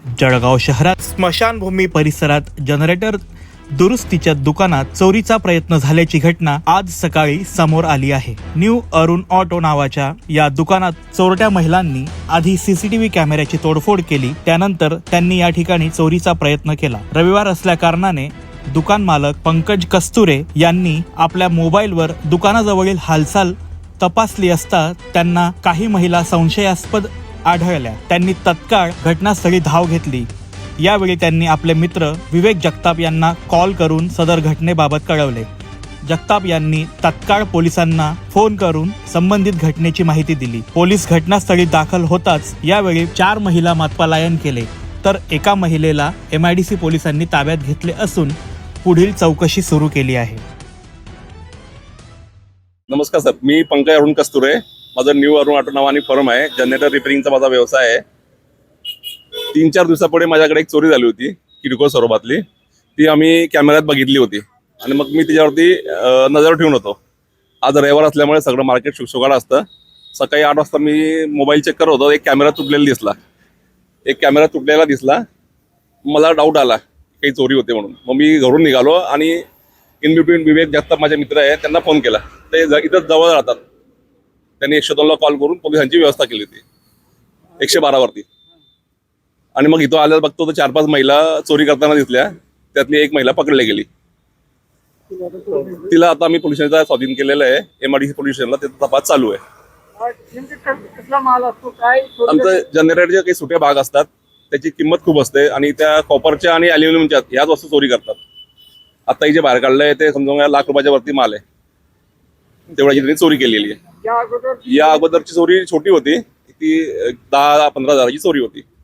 जळगाव शहरात स्मशानभूमी परिसरात जनरेटर दुरुस्तीच्या दुकानात चोरीचा प्रयत्न झाल्याची घटना आज सकाळी समोर आली आहे। न्यू अरुण ऑटो नावाच्या या दुकानात चोरट्या महिलांनी आधी सीसीटीव्ही कॅमेऱ्याची तोडफोड केली, त्यानंतर त्यांनी या ठिकाणी चोरीचा प्रयत्न केला। रविवार असल्या कारणाने दुकान मालक पंकज कस्तुरे यांनी आपल्या मोबाईलवर दुकानाजवळील हालचाल तपासली असता त्यांना काही महिला संशयास्पद आढळल्या। त्यांनी तत्काळ घटनास्थळी धाव घेतली। यावेळी त्यांनी आपले मित्र विवेक जगताप यांना कॉल करून सदर घटनेबाबत कळवले। जगताप यांनी तत्काळ पोलिसांना फोन करून संबंधित घटनेची माहिती दिली। पोलीस घटनास्थळी दाखल होताच यावेळी 4 महिला पलायन केले, तर एका महिलेला MIDC पोलिसांनी ताब्यात घेतले असून पुढील चौकशी सुरू केली आहे। नमस्कार सर, मी पंकज अरुण कस्तुरे। माझं न्यू अरुण ऑटो नावाने फर्म आहे। जनरेटर रिपेअरिंगचा माझा व्यवसाय आहे। 3-4 दिवसापुढे माझ्याकडे एक चोरी झाली होती किरकोळ स्वरूपातली। ती आम्ही कॅमेऱ्यात बघितली होती आणि मग मी त्याच्यावरती नजर ठेवून होतो। आज रविवार असल्यामुळे सगळं मार्केट शुकशुकाट असतं। सकाळी 8 वाजता मी मोबाईल चेक करत होतो, एक कॅमेरा तुटलेला दिसला। एक कॅमेरा तुटलेला दिसला, मला डाऊट आला काही चोरी होते म्हणून। मग मी घरून निघालो आणि इन बिटवीन विवेक जगताप माझे मित्र आहे, त्यांना फोन केला। ते इथं जवळ राहतात। त्यांनी 102ला कॉल करून पोलिसांची व्यवस्था केली होती 112 वरती। आणि मग इथं आल्यावर बघतो तर 4-5 महिला चोरी करताना दिसल्या। त्यातली एक महिला पकडली गेली। तिला आता आम्ही पोलिसांचा स्वाधीन केलेलं आहे। MIDC पोलीस स्टेशनला त्याचा तपास चालू आहे। आमचं जनरेटरचे काही सुटे भाग असतात, त्याची किंमत खूप असते आणि त्या कॉपरच्या आणि ॲल्युमिनियमच्या ह्याच वस्तू चोरी करतात। आता जे बाहेर काढलंय ते समजून ₹1 लाख वरती माल आहे। तेवढ्याची त्यांनी चोरी केलेली आहे। या अगोदरची चोरी छोटी होती, ती 10-15 हजाराची चोरी होती।